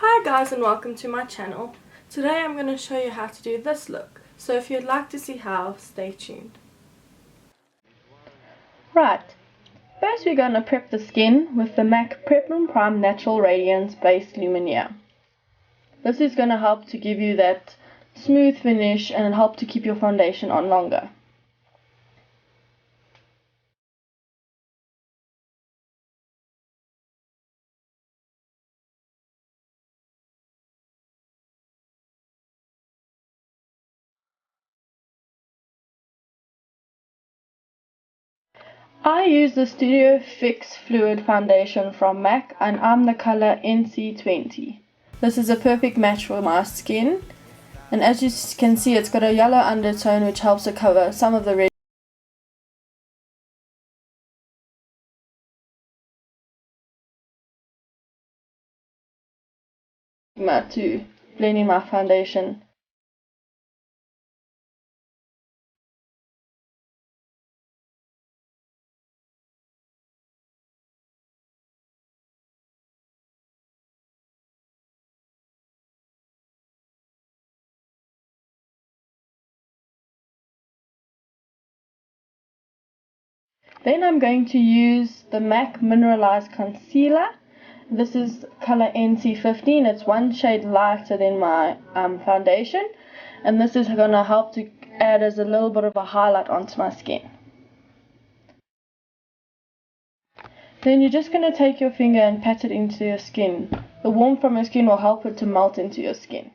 Hi guys and welcome to my channel. Today I'm going to show you how to do this look. So if you'd like to see how, stay tuned. Right, first we're going to prep the skin with the MAC Prep and Prime Natural Radiance Base Lumiere. This is going to help to give you that smooth finish and help to keep your foundation on longer. I use the Studio Fix Fluid Foundation from MAC and I'm the color NC20. This is a perfect match for my skin, and as you can see it's got a yellow undertone which helps to cover some of the red to blend in my foundation. Then I'm going to use the MAC Mineralize Concealer. This is color NC15. It's one shade lighter than my foundation, and this is going to help to add as a little bit of a highlight onto my skin. Then you're just going to take your finger and pat it into your skin. The warmth from your skin will help it to melt into your skin.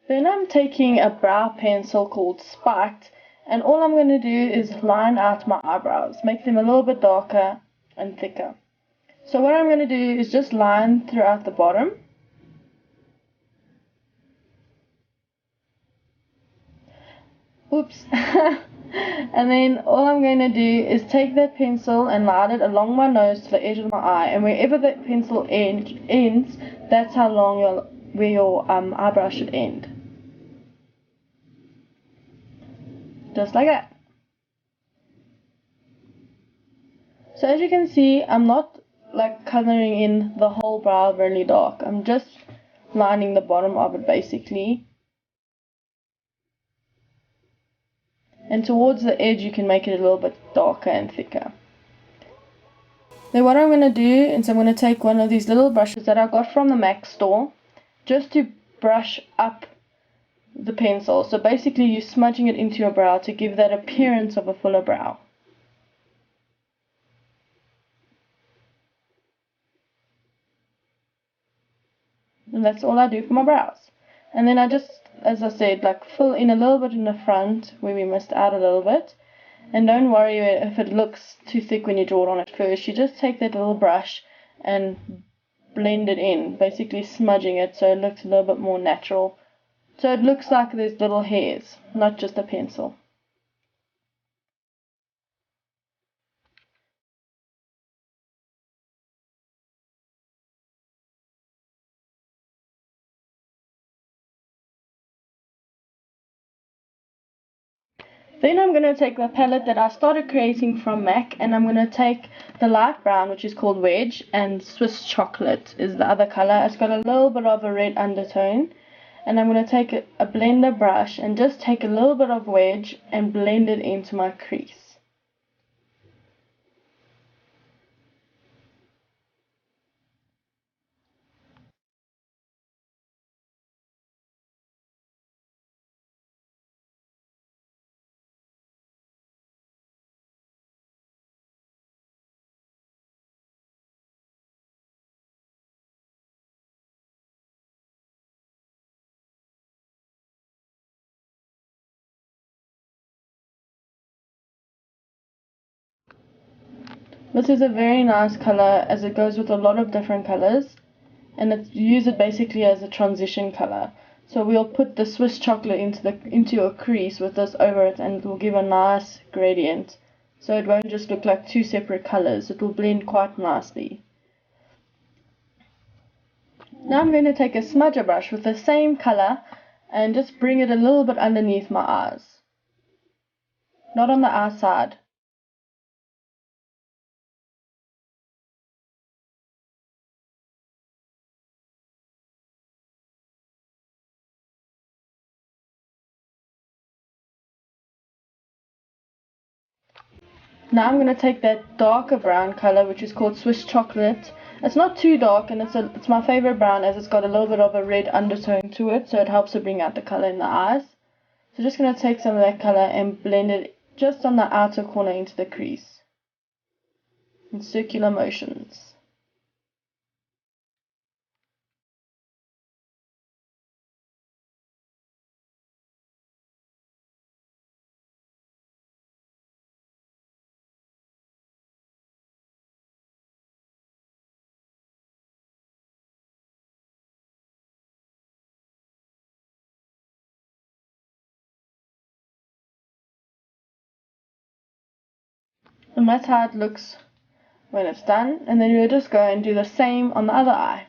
Then I'm taking a brow pencil called Spiked, and all I'm going to do is line out my eyebrows, make them a little bit darker and thicker. So what I'm going to do is just line throughout the bottom. Oops. And then all I'm going to do is take that pencil and line it along my nose to the edge of my eye, and wherever that pencil ends, that's how long your eyebrow should end. Just like that. So as you can see, I'm not like coloring in the whole brow really dark. I'm just lining the bottom of it basically. And towards the edge you can make it a little bit darker and thicker. Then what I'm going to do is I'm going to take one of these little brushes that I got from the MAC store, just to brush up the pencil. So basically you're smudging it into your brow to give that appearance of a fuller brow. And that's all I do for my brows. And then I just, as I said, like fill in a little bit in the front where we missed out a little bit. And don't worry if it looks too thick when you draw it on at first. You just take that little brush and blend it in, basically smudging it so it looks a little bit more natural. So it looks like there's little hairs, not just a pencil. Then I'm going to take the palette that I started creating from MAC, and I'm going to take the light brown, which is called Wedge, and Swiss Chocolate is the other color. It's got a little bit of a red undertone. And I'm going to take a blender brush and just take a little bit of Wedge and blend it into my crease. This is a very nice color as it goes with a lot of different colors, and use it basically as a transition color. So we'll put the Swiss chocolate into your crease with this over it, and it will give a nice gradient. So it won't just look like two separate colors, it will blend quite nicely. Now I'm going to take a smudger brush with the same color and just bring it a little bit underneath my eyes. Not on the outside. Now I'm going to take that darker brown color, which is called Swiss chocolate. It's not too dark, and it's my favorite brown as it's got a little bit of a red undertone to it, so it helps to bring out the color in the eyes. So just going to take some of that color and blend it just on the outer corner into the crease in circular motions. And that's how it looks when it's done, and then we'll just go and do the same on the other eye.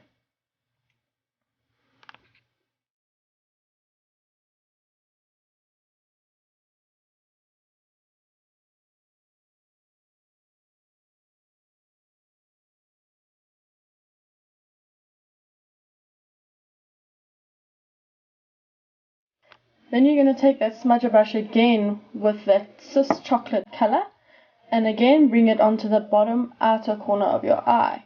Then you're going to take that smudger brush again with that Swiss chocolate color, and again bring it onto the bottom outer corner of your eye.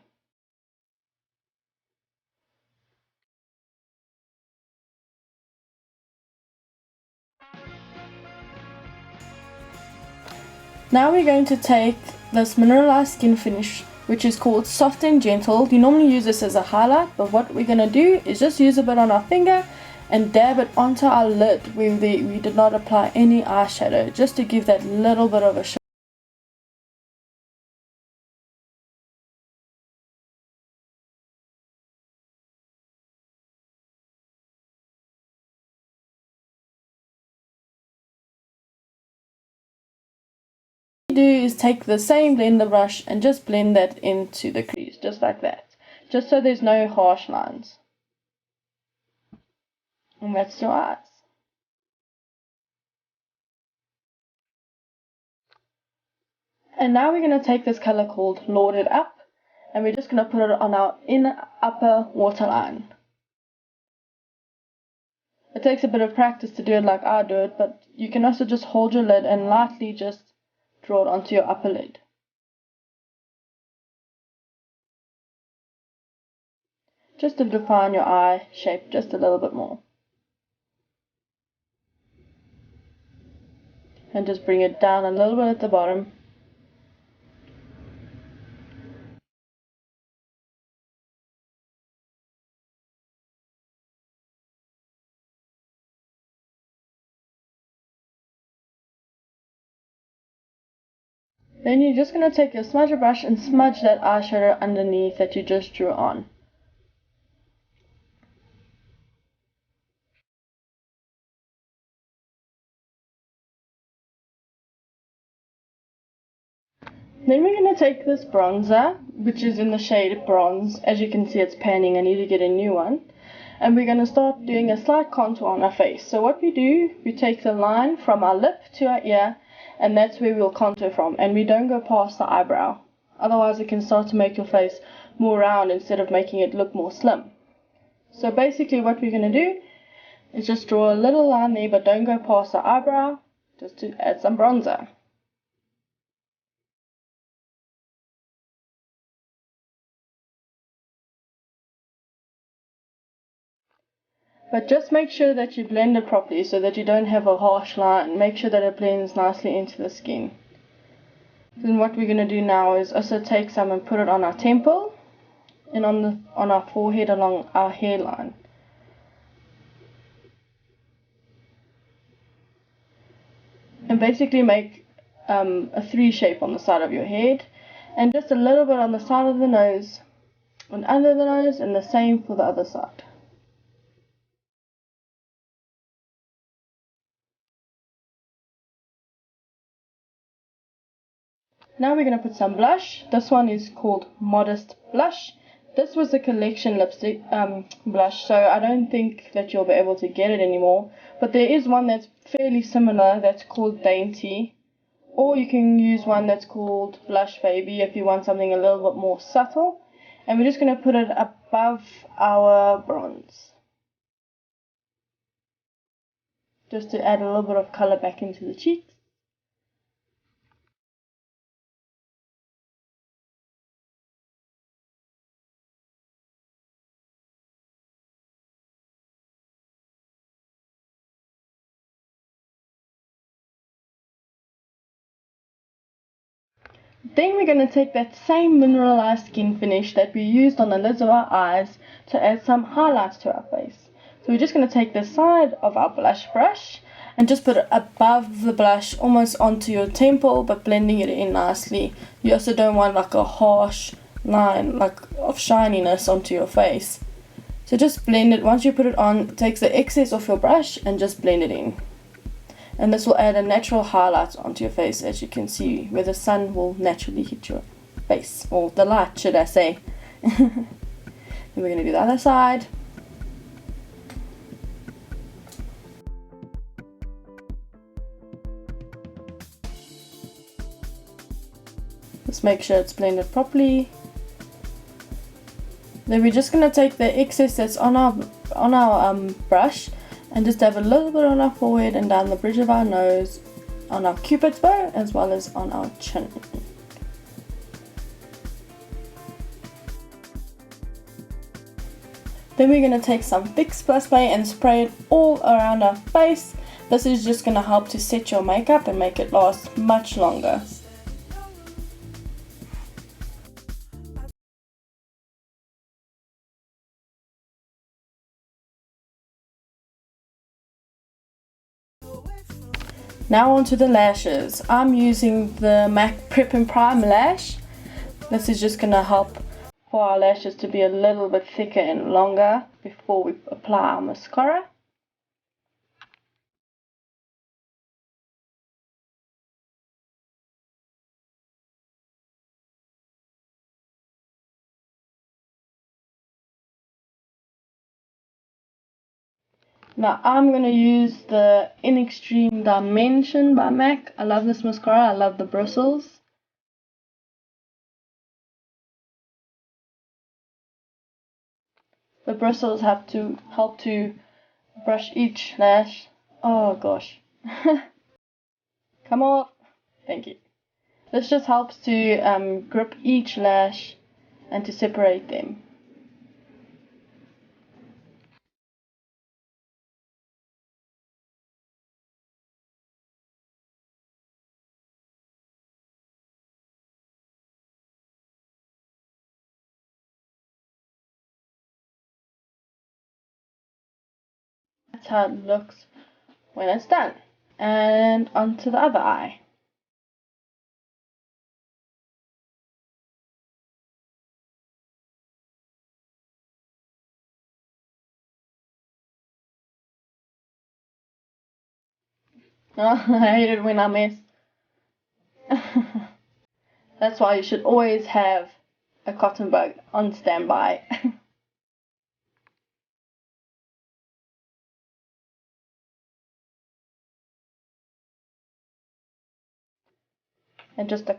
Now we're going to take this mineralized skin finish, which is called soft and gentle. You normally use this as a highlight, but what we're going to do is just use a bit on our finger and dab it onto our lid where we did not apply any eyeshadow, just to give that little bit of a shine. What you do is take the same blender brush and just blend that into the crease, just like that, just so there's no harsh lines. And that's your eyes. And now we're going to take this color called Loaded Up, and we're just going to put it on our inner upper waterline. It takes a bit of practice to do it like I do it, but you can also just hold your lid and lightly just draw it onto your upper lid. Just to define your eye shape just a little bit more. And just bring it down a little bit at the bottom. Then you're just going to take your smudger brush and smudge that eyeshadow underneath that you just drew on. Then we're going to take this bronzer, which is in the shade Bronze. As you can see, it's panning. I need to get a new one. And we're going to start doing a slight contour on our face. So what we do, we take the line from our lip to our ear, and that's where we'll contour from. And we don't go past the eyebrow. Otherwise it can start to make your face more round instead of making it look more slim. So basically what we're going to do is just draw a little line there, but don't go past the eyebrow, just to add some bronzer. But just make sure that you blend it properly so that you don't have a harsh line. Make sure that it blends nicely into the skin. Then what we're going to do now is also take some and put it on our temple and on our forehead along our hairline. And basically make a 3 shape on the side of your head. And just a little bit on the side of the nose and under the nose, and the same for the other side. Now we're going to put some blush. This one is called Modest Blush. This was a collection lipstick blush, so I don't think that you'll be able to get it anymore. But there is one that's fairly similar that's called Dainty. Or you can use one that's called Blush Baby if you want something a little bit more subtle. And we're just going to put it above our bronze, just to add a little bit of color back into the cheeks. Then we're going to take that same mineralized skin finish that we used on the lids of our eyes to add some highlights to our face. So we're just going to take the side of our blush brush and just put it above the blush, almost onto your temple, but blending it in nicely. You also don't want like a harsh line of shininess onto your face. So just blend it. Once you put it on, it takes the excess off your brush and just blend it in. And this will add a natural highlight onto your face, as you can see, where the sun will naturally hit your face, or the light, should I say. Then we're going to do the other side. Just make sure it's blended properly. Then we're just going to take the excess that's on our brush and just dab a little bit on our forehead and down the bridge of our nose, on our cupid's bow, as well as on our chin. Then we're going to take some Fix Plus Spray and spray it all around our face. This is just going to help to set your makeup and make it last much longer. Now onto the lashes. I'm using the MAC Prep and Prime lash. This is just going to help for our lashes to be a little bit thicker and longer before we apply our mascara. Now I'm going to use the In Extreme Dimension by MAC. I love this mascara, I love the bristles. The bristles have to help to brush each lash. Oh gosh. Come off. Thank you. This just helps to grip each lash and to separate them. That's how it looks when it's done. And onto the other eye. Oh, I hate it when I miss. That's why you should always have a cotton bud on standby. And just a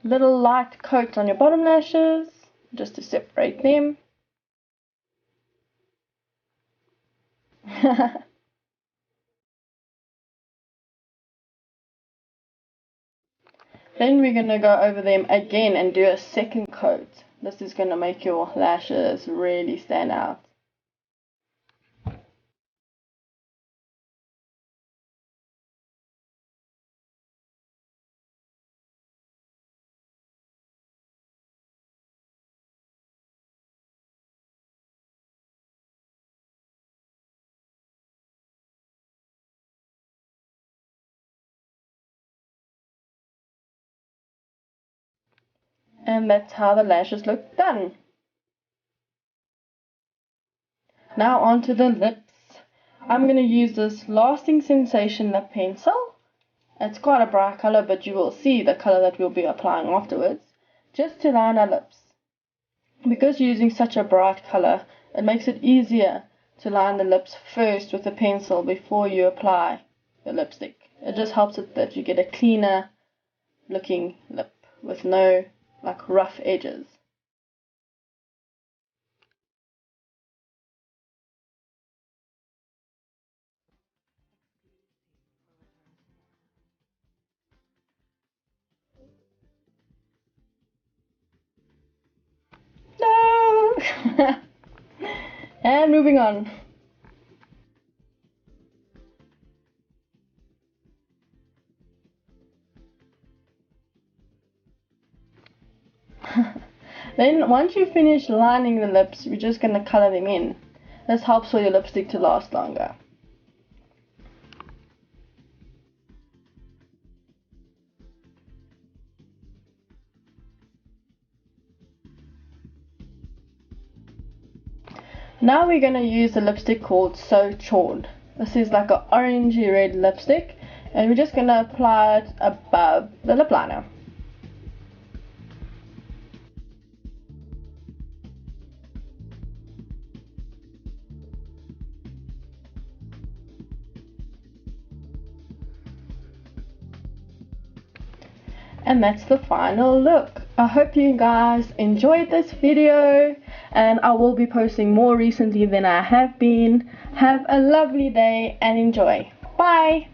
little light coat on your bottom lashes, just to separate them. Then we're going to go over them again and do a second coat. This is going to make your lashes really stand out. And that's how the lashes look done. Now onto the lips. I'm going to use this Lasting Sensation lip pencil. It's quite a bright color, but you will see the color that we'll be applying afterwards, just to line our lips. Because you're using such a bright color, it makes it easier to line the lips first with the pencil before you apply the lipstick. It just helps it that you get a cleaner looking lip with no like rough edges. No! And moving on. Then once you finish lining the lips, we're just going to color them in. This helps for your lipstick to last longer. Now we're going to use a lipstick called chaud. This is like an orangey red lipstick, and we're just going to apply it above the lip liner. And that's the final look. I hope you guys enjoyed this video, and I will be posting more recently than I have been. Have a lovely day and enjoy. Bye!